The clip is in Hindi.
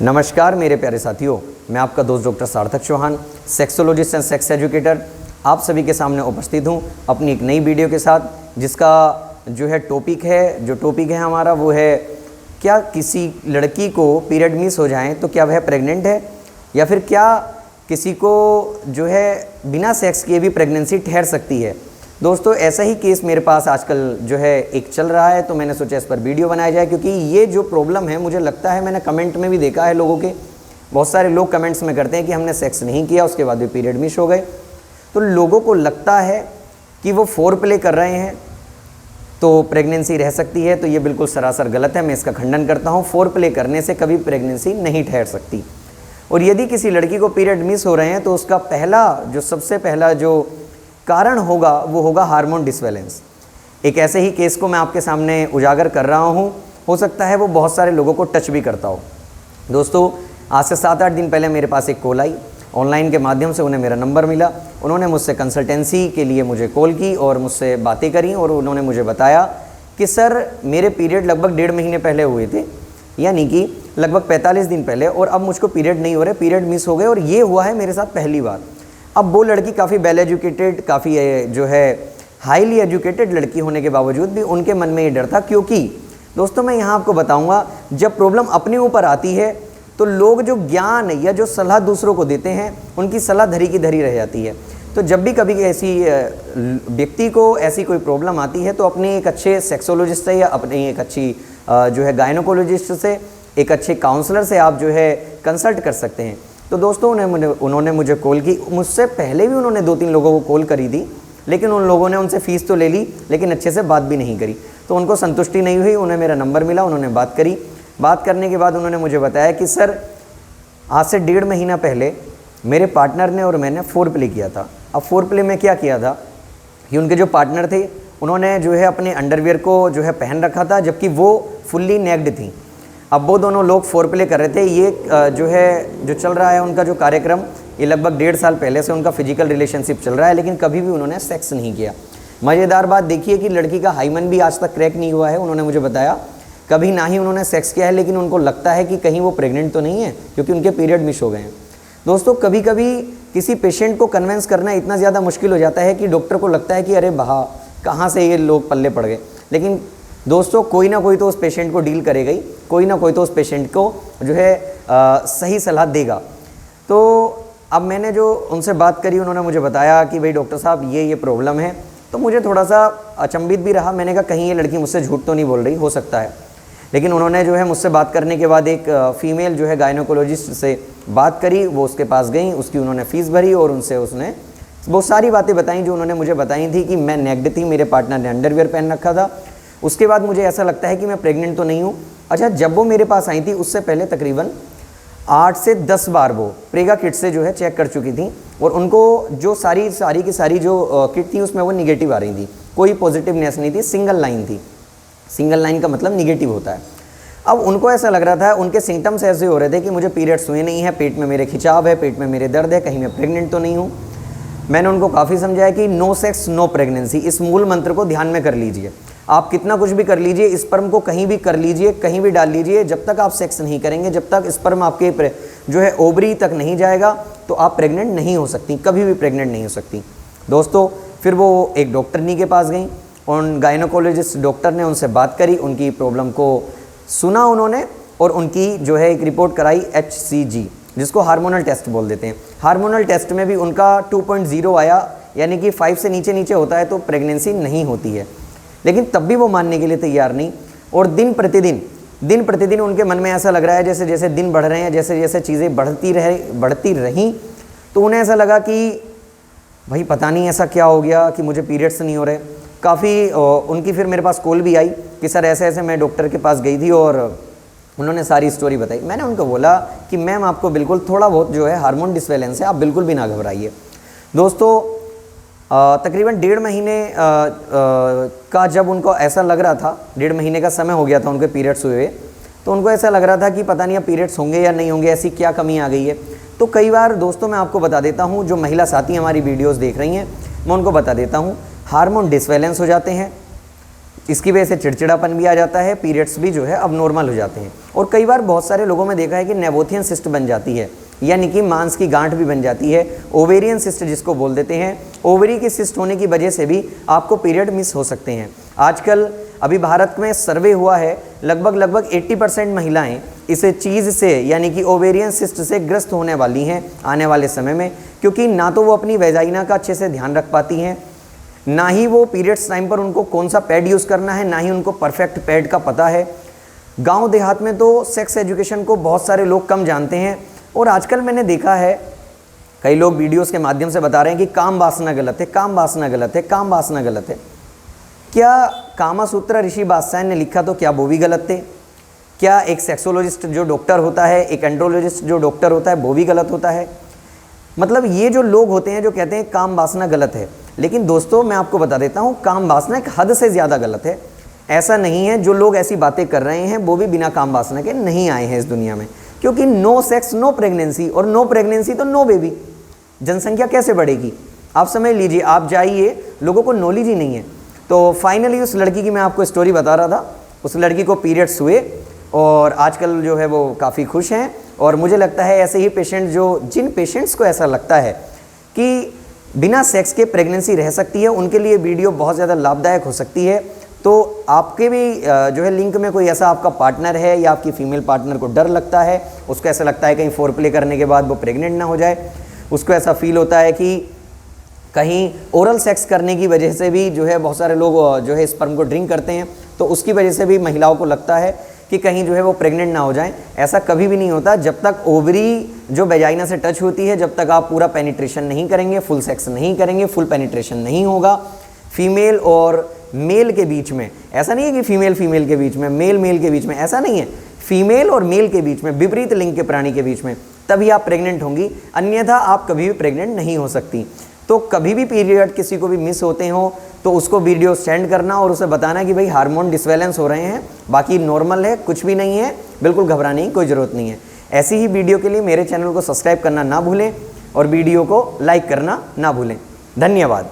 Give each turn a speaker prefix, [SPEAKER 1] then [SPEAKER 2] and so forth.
[SPEAKER 1] नमस्कार मेरे प्यारे साथियों, मैं आपका दोस्त doctor Sarthak Chauhan, sexologist and sex educator, आप सभी के सामने उपस्थित हूँ अपनी एक नई वीडियो के साथ, जिसका जो है टॉपिक है हमारा वो है, क्या किसी लड़की को पीरियड मिस हो जाए तो क्या वह प्रेग्नेंट है, या फिर क्या किसी को जो है बिना सेक्स किए भी प्रेगनेंसी ठहर सकती है। दोस्तों, ऐसा ही केस मेरे पास आजकल जो है एक चल रहा है, तो मैंने सोचा इस पर वीडियो बनाया जाए, क्योंकि ये जो प्रॉब्लम है मुझे लगता है, मैंने कमेंट में भी देखा है लोगों के, बहुत सारे लोग कमेंट्स में करते हैं कि हमने सेक्स नहीं किया, उसके बाद भी पीरियड मिस हो गए। तो लोगों को लगता है कि वो फोर प्ले कर रहे हैं तो प्रेगनेंसी रह सकती है, तो ये बिल्कुल सरासर गलत है। मैं इसका खंडन करता हूँ। फोर प्ले करने से कभी प्रेगनेंसी नहीं ठहर सकती। और यदि किसी लड़की को पीरियड मिस हो रहे हैं तो उसका सबसे पहला जो कारण होगा वो होगा हार्मोन डिसबैलेंस। एक ऐसे ही केस को मैं आपके सामने उजागर कर रहा हूँ, हो सकता है वो बहुत सारे लोगों को टच भी करता हो। दोस्तों, आज से 7-8 दिन पहले मेरे पास एक कॉल आई, ऑनलाइन के माध्यम से उन्हें मेरा नंबर मिला। उन्होंने मुझसे कंसल्टेंसी के लिए मुझे कॉल की और मुझसे बातें करी, और उन्होंने मुझे बताया कि सर, मेरे पीरियड लगभग 1.5 महीने पहले हुए थे, यानी कि लगभग 45 दिन पहले, और अब मुझको पीरियड नहीं हो रहे, पीरियड मिस हो गए, और ये हुआ है मेरे साथ पहली बार। अब वो लड़की काफ़ी वेल एजुकेटेड, काफ़ी जो है हाईली एजुकेटेड लड़की होने के बावजूद भी उनके मन में ये डर था, क्योंकि दोस्तों मैं यहाँ आपको बताऊँगा, जब प्रॉब्लम अपने ऊपर आती है तो लोग जो ज्ञान या जो सलाह दूसरों को देते हैं, उनकी सलाह धरी की धरी रह जाती है। तो जब भी कभी ऐसी व्यक्ति को ऐसी कोई प्रॉब्लम आती है, तो अपने एक अच्छे सेक्सोलॉजिस्ट से या अपनी एक अच्छी जो है गायनोकोलॉजिस्ट से, एक अच्छे काउंसलर से आप जो है कंसल्ट कर सकते हैं। तो दोस्तों, उन्होंने मुझे कॉल की। मुझसे पहले भी उन्होंने 2-3 लोगों को कॉल करी थी, लेकिन उन लोगों ने उनसे फ़ीस तो ले ली, लेकिन अच्छे से बात भी नहीं करी। तो उनको संतुष्टि नहीं हुई, उन्हें मेरा नंबर मिला, उन्होंने बात करी। बात करने के बाद उन्होंने मुझे बताया कि सर, आज से 1.5 महीना पहले मेरे पार्टनर ने और मैंने फोर प्ले किया था। अब फोर प्ले में क्या किया था कि उनके जो पार्टनर थे, उन्होंने जो है अपने अंडरवियर को जो है पहन रखा था, जबकि वो फुल्ली नेक्ड थी। अब वो दोनों लोग फोर प्ले कर रहे थे। ये जो चल रहा है उनका जो कार्यक्रम, ये लगभग 1.5 साल पहले से उनका फिजिकल रिलेशनशिप चल रहा है, लेकिन कभी भी उन्होंने सेक्स नहीं किया। मज़ेदार बात देखिए कि लड़की का हाइमन भी आज तक क्रैक नहीं हुआ है। उन्होंने मुझे बताया कभी ना ही उन्होंने सेक्स किया है, लेकिन उनको लगता है कि कहीं वो प्रेग्नेंट तो नहीं है, क्योंकि उनके पीरियड मिस हो गए हैं। दोस्तों, कभी कभी किसी पेशेंट को कन्विंस करना इतना ज़्यादा मुश्किल हो जाता है कि डॉक्टर को लगता है कि अरे बहा, कहाँ से ये लोग पल्ले पड़ गए। लेकिन दोस्तों, कोई ना कोई तो उस पेशेंट को डील करेगा ही, कोई ना कोई तो उस पेशेंट को जो है सही सलाह देगा। तो अब मैंने जो उनसे बात करी, उन्होंने मुझे बताया कि भाई डॉक्टर साहब, ये प्रॉब्लम है। तो मुझे थोड़ा सा अचंभित भी रहा। मैंने कहा कहीं ये लड़की मुझसे झूठ तो नहीं बोल रही, हो सकता है। लेकिन उन्होंने जो है मुझसे बात करने के बाद एक फ़ीमेल जो है गायनोकोलॉजिस्ट से बात करी, वो उसके पास गई, उसकी उन्होंने फ़ीस भरी, और उसने वो सारी बातें बताई जो उन्होंने मुझे बताई थी कि मैं नेक्ड थी, मेरे पार्टनर ने अंडरवियर पहन रखा था। उसके बाद मुझे ऐसा लगता है कि मैं प्रेग्नेंट तो नहीं हूँ। अच्छा, जब वो मेरे पास आई थी, उससे पहले तकरीबन 8 से 10 बार वो प्रेगा किट से जो है चेक कर चुकी थी, और उनको जो सारी की सारी जो किट थी उसमें वो निगेटिव आ रही थी, कोई पॉजिटिवनेस नहीं थी, सिंगल लाइन थी। सिंगल लाइन का मतलब निगेटिव होता है। अब उनको ऐसा लग रहा था, उनके सिम्टम्स ऐसे हो रहे थे कि मुझे पीरियड्स हुए नहीं है, पेट में मेरे खिंचाव है, पेट में मेरे दर्द है, कहीं मैं प्रेग्नेंट तो नहीं हूँ। मैंने उनको काफ़ी समझाया कि नो सेक्स नो प्रेगनेंसी, इस मूल मंत्र को ध्यान में कर लीजिए। आप कितना कुछ भी कर लीजिए, स्पर्म को कहीं भी कर लीजिए, कहीं भी डाल लीजिए, जब तक आप सेक्स नहीं करेंगे, जब तक स्पर्म आपके जो है ओवरी तक नहीं जाएगा, तो आप प्रेग्नेंट नहीं हो सकती, कभी भी प्रेग्नेंट नहीं हो सकती। दोस्तों, फिर वो एक डॉक्टरनी के पास गई, उन गायनोकोलॉजिस्ट डॉक्टर ने उनसे बात करी, उनकी प्रॉब्लम को सुना उन्होंने, और उनकी जो है एक रिपोर्ट कराई HCG, जिसको हार्मोनल टेस्ट बोल देते हैं। हार्मोनल टेस्ट में भी उनका 2.0 आया, यानी कि 5 से नीचे होता है तो प्रेगनेंसी नहीं होती है। लेकिन तब भी वो मानने के लिए तैयार नहीं, और दिन प्रतिदिन उनके मन में ऐसा लग रहा है जैसे जैसे दिन बढ़ रहे हैं, जैसे जैसे चीज़ें बढ़ती रहीं, तो उन्हें ऐसा लगा कि भाई पता नहीं ऐसा क्या हो गया कि मुझे पीरियड्स नहीं हो रहे। काफ़ी उनकी फिर मेरे पास कॉल भी आई कि सर ऐसे ऐसे मैं डॉक्टर के पास गई थी, और उन्होंने सारी स्टोरी बताई। मैंने उनको बोला कि मैम, आपको बिल्कुल थोड़ा बहुत जो है हार्मोन डिसबैलेंस है, आप बिल्कुल भी ना घबराइए। दोस्तों, तकरीबन 1.5 महीने का जब उनको ऐसा लग रहा था, 1.5 महीने का समय हो गया था उनके पीरियड्स हुए, तो उनको ऐसा लग रहा था कि पता नहीं अब पीरियड्स होंगे या नहीं होंगे, ऐसी क्या कमी आ गई है। तो कई बार दोस्तों, मैं आपको बता देता हूँ, जो महिला साथी हमारी वीडियोस देख रही हैं, मैं उनको बता देता हूँ, हार्मोन डिसबैलेंस हो जाते हैं। इसकी वजह से चिड़चिड़ापन भी आ जाता है, पीरियड्स भी जो है अब नॉर्मल हो जाते हैं। और कई बार बहुत सारे लोगों में देखा है कि नेवोथियन सिस्ट बन जाती है, यानी कि मांस की गांठ भी बन जाती है, ओवेरियन सिस्ट जिसको बोल देते हैं। ओवरी की सिस्ट होने की वजह से भी आपको पीरियड मिस हो सकते हैं। आजकल अभी भारत में सर्वे हुआ है, लगभग 80% महिलाएं इस चीज़ से यानी कि ओवेरियन सिस्ट से ग्रस्त होने वाली हैं आने वाले समय में, क्योंकि ना तो वो अपनी वेजाइना का अच्छे से ध्यान रख पाती हैं, ना ही वो पीरियड्स टाइम पर उनको कौन सा पैड यूज़ करना है, ना ही उनको परफेक्ट पैड का पता है। गांव देहात में तो सेक्स एजुकेशन को बहुत सारे लोग कम जानते हैं। और आजकल मैंने देखा है कई लोग वीडियोस के माध्यम से बता रहे हैं कि काम वासना गलत है, काम वासना गलत है, काम वासना गलत है। क्या कामासूत्र ऋषि बादशाह ने लिखा तो क्या वो भी गलत थे? क्या एक सेक्सोलॉजिस्ट जो डॉक्टर होता है, एक एंड्रोलॉजिस्ट जो डॉक्टर होता है, वो भी गलत होता है? मतलब ये जो लोग होते हैं जो कहते हैं काम वासना गलत है, लेकिन दोस्तों मैं आपको बता देता हूँ काम वासना एक हद से ज़्यादा गलत है। ऐसा नहीं है जो लोग ऐसी बातें कर रहे हैं वो भी बिना काम वासना के नहीं आए हैं इस दुनिया में, क्योंकि नो सेक्स नो प्रेगनेंसी, और नो प्रेगनेंसी तो नो बेबी। जनसंख्या कैसे बढ़ेगी? आप समझ लीजिए, आप जाइए, लोगों को नॉलेज ही नहीं है। तो फाइनली उस लड़की की मैं आपको स्टोरी बता रहा था, उस लड़की को पीरियड्स हुए और आजकल जो है वो काफ़ी खुश हैं। और मुझे लगता है ऐसे ही पेशेंट जिन पेशेंट्स को ऐसा लगता है कि बिना सेक्स के प्रेगनेंसी रह सकती है, उनके लिए वीडियो बहुत ज़्यादा लाभदायक हो सकती है। तो आपके भी जो है लिंक में कोई ऐसा आपका पार्टनर है या आपकी फीमेल पार्टनर को डर लगता है, उसको ऐसा लगता है कहीं फोर प्ले करने के बाद वो प्रेग्नेंट ना हो जाए, उसको ऐसा फील होता है कि कहीं ओरल सेक्स करने की वजह से भी जो है बहुत सारे लोग जो है स्पर्म को ड्रिंक करते हैं, तो उसकी वजह से भी महिलाओं को लगता है कि कहीं जो है वो प्रेग्नेंट ना हो जाएं। ऐसा कभी भी नहीं होता। जब तक ओवरी जो वेजाइना से टच होती है, जब तक आप पूरा पेनिट्रेशन नहीं करेंगे, फुल सेक्स नहीं करेंगे, फुल पेनिट्रेशन नहीं होगा। फीमेल और मेल के बीच में ऐसा नहीं है कि फीमेल के बीच में, मेल के बीच में, ऐसा नहीं है। फीमेल और मेल के बीच में, विपरीत लिंग के प्राणी के बीच में, तभी आप प्रेग्नेंट होंगी, अन्यथा आप कभी भी प्रेग्नेंट नहीं हो सकती। तो कभी भी पीरियड किसी को भी मिस होते हो तो उसको वीडियो सेंड करना और उसे बताना कि भाई हार्मोन डिसबैलेंस हो रहे हैं, बाकी नॉर्मल है, कुछ भी नहीं है, बिल्कुल घबराने की कोई ज़रूरत नहीं है। ऐसी ही वीडियो के लिए मेरे चैनल को सब्सक्राइब करना ना भूलें और वीडियो को लाइक करना ना भूलें। धन्यवाद।